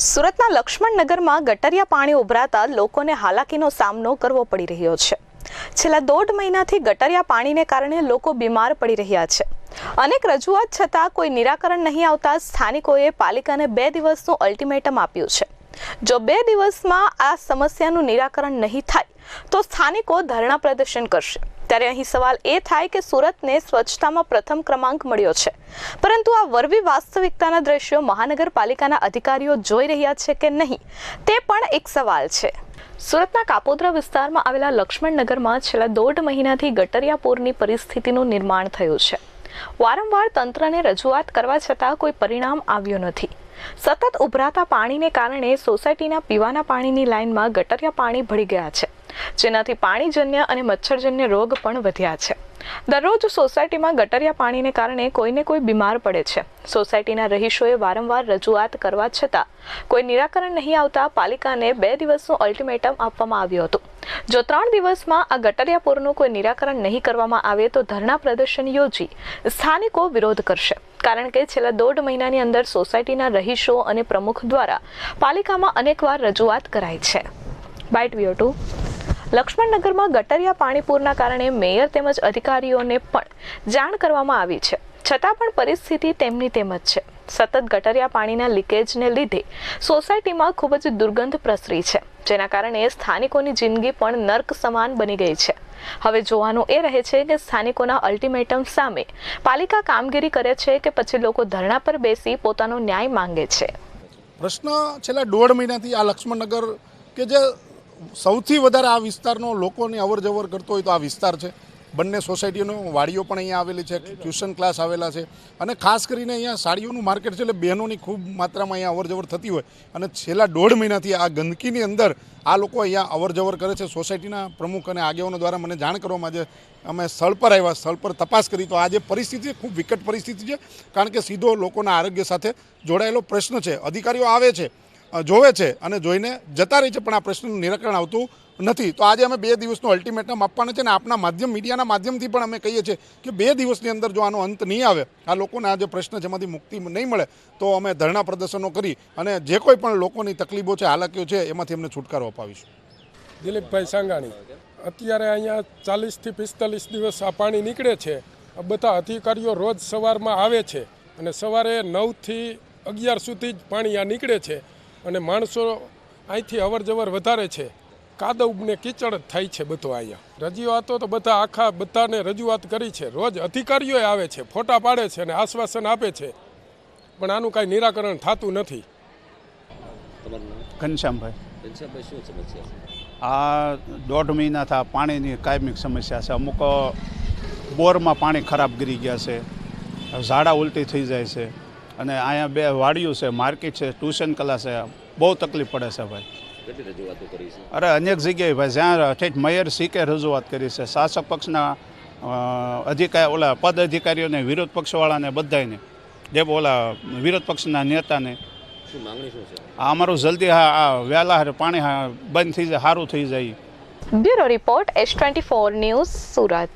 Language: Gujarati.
સુરતના લક્ષ્મણનગરમાં ગટરિયા પાણી ઉભરાતા લોકોને હાલાકીનો સામનો કરવો પડી રહ્યો છે। છેલ્લા 1.5 મહિનાથી ગટરિયા પાણીને કારણે લોકો બીમાર પડી રહ્યા છે। અનેક રજૂઆત છતાં કોઈ નિરાકરણ નહીં આવતા સ્થાનિકોએ પાલિકાને 2 દિવસનું અલ્ટિમેટમ આપ્યું છે। જો 2 દિવસમાં આ સમસ્યાનું નિરાકરણ નહીં થાય તો સ્થાનિકો ધરણા પ્રદર્શન કરશે। ત્યારે અહીં સવાલ એ થાય કે સુરતને સ્વચ્છતામાં પ્રથમ ક્રમાંક મળ્યો છે, પરંતુ આ વરવી વાસ્તવિકતાના દ્રશ્યો મહાનગરપાલિકાના અધિકારીઓ જોઈ રહ્યા છે કે નહીં તે પણ એક સવાલ છે। સુરતના કાપોદ્રા વિસ્તારમાં આવેલા લક્ષ્મણનગરમાં છેલ્લા 1.5 મહિનાથી ગટરિયા પૂરની પરિસ્થિતિનું નિર્માણ થયું છે। વારંવાર તંત્રને રજૂઆત કરવા છતાં કોઈ પરિણામ આવ્યું નથી। સતત ઉભરાતા પાણીને કારણે સોસાયટીના પીવાના પાણીની લાઇનમાં ગટરિયા પાણી ભળી ગયા છે, જેનાથી પાણીજન્ય અને મચ્છરજન્ય રોગ પણ વધ્યા છે। દરરોજ સોસાયટીમાં ગટરિયા પાણીને કારણે કોઈને કોઈ બીમાર પડે છે। સોસાયટીના રહીશોએ વારંવાર રજૂઆત કરવા છતાં કોઈ નિરાકરણ નહીં આવતા પાલિકાને 2 દિવસનું અલ્ટિમેટમ આપવામાં આવ્યું હતું। જો 3 દિવસમાં આ ગટરિયા પૂરનું કોઈ નિરાકરણ નહીં કરવામાં આવે તો ધરણા પ્રદર્શન યોજી સ્થાનિકો વિરોધ કરશે, કારણ કે છેલ્લા 1.5 મહિનાની અંદર સોસાયટીના રહીશો અને પ્રમુખ દ્વારા પાલિકામાં અનેકવાર રજૂઆત કરાઈ છે। બાઇટ વ્યૂ 2 લક્ષ્મણનગરમાં ગટરિયા પાણીપૂરના કારણે મેયર તેમજ અધિકારીઓને પણ જાણ કરવામાં આવી છે, છતાં પણ પરિસ્થિતિ તેમની તેમ જ છે। સતત ગટરિયા પાણીના લીકેજને લીધે સોસાયટીમાં ખૂબ જ દુર્ગંધ પ્રસરી છે, જેના કારણે સ્થાનિકોની જિંદગી પણ નર્ક સમાન બની ગઈ છે। હવે જોવાનું એ રહે છે કે સ્થાનિકોના અલ્ટિમેટમ સામે પાલિકા કામગીરી કરે છે કે પછી લોકો ધરણા પર બેસી પોતાનો ન્યાય માંગે છે। પ્રશ્ન છેલ્લા 1.5 મહિનાથી આ લક્ષ્મણનગર કે જે સૌથી વધારે આ વિસ્તારનો લોકોની અવરજવર કરતો હોય તો આ વિસ્તાર છે। બંને સોસાયટીનો વાડીઓ પણ અહીંયા આવેલી છે, ટ્યુશન ક્લાસ આવેલા છે અને ખાસ કરીને અહીંયા સાડીઓનું માર્કેટ છે, એટલે બહેનોની ખૂબ માત્રામાં અહીંયા અવરજવર થતી હોય અને છેલ્લા 1.5 મહિનાથી આ ગંદકીની અંદર આ લોકો અહીંયા અવરજવર કરે છે। સોસાયટીના પ્રમુખ અને આગેવાનો દ્વારા મને જાણ કરવામાં આજે અમે સ્થળ પર આવ્યા, સ્થળ પર તપાસ કરી તો આ જે પરિસ્થિતિ છે ખૂબ વિકટ પરિસ્થિતિ છે, કારણ કે સીધો લોકોના આરોગ્ય સાથે જોડાયેલો પ્રશ્ન છે। અધિકારીઓ આવે છે, જોવે છે અને જોઈને જતા રહે છે, પણ આ પ્રશ્નનું નિરાકરણ આવતું નથી। તો આજે અમે 2 દિવસનું અલ્ટિમેટમ આપવાના છે અને આપના માધ્યમ મીડિયાના માધ્યમથી પણ અમે કહીએ છીએ કે 2 દિવસની અંદર જો આનો અંત નહીં આવે, આ લોકોને આ જે પ્રશ્ન છે એમાંથી મુક્તિ નહીં મળે તો અમે ધરણા પ્રદર્શનો કરી અને જે કોઈ પણ લોકોની તકલીફો છે, હાલાકીઓ છે, એમાંથી અમને છુટકારો અપાવીશું। દિલીપભાઈ સાંગાણી, અત્યારે અહીંયા 40 થી 45 દિવસ આ પાણી નીકળે છે। બધા અધિકારીઓ રોજ સવારમાં આવે છે અને સવારે 9 થી 11 સુધી જ પાણી આ નીકળે છે અને માણસો અહીંથી અવર જવર વધારે છે। કાદવ ને કીચડ થાય છે બધો અહીંયા। રજૂઆતો તો બધાને રજૂઆત કરી છે, રોજ અધિકારીઓ આવે છે, ફોટા પાડે છે અને આશ્વાસન આપે છે, પણ આનું કાંઈ નિરાકરણ થતું નથી। ઘનશ્યામભાઈ, શું સમસ્યા છે? આ 1.5 મહિનાથી આ પાણીની કાયમિક સમસ્યા છે। અમુક બોરમાં પાણી ખરાબ ગરી ગયા છે, ઝાડા ઉલટી થઈ જાય છે અને અહીંયા 2 વાડીઓ છે, માર્કેટ છે, ટ્યુશન ક્લાસ છે, બહુ તકલીફ પડે છે ભાઈ। કેટલી રજૂઆતો કરી છે? અરે અનેક જગ્યાએ ભાઈ, જ્યાં ઠેઠ મેયર સીકે રજૂઆત કરી છે, શાસક પક્ષના ઓલા પદ અધિકારીઓને, વિરોધ પક્ષવાળાને, બધાને, જે ઓલા વિરોધ પક્ષના નેતાને। શું માંગણી શું છે? અમારું જલ્દી આ વહેલા પાણી બંધ થઈ જાય, સારું થઈ જાય। Bureau report S24 news, Surat.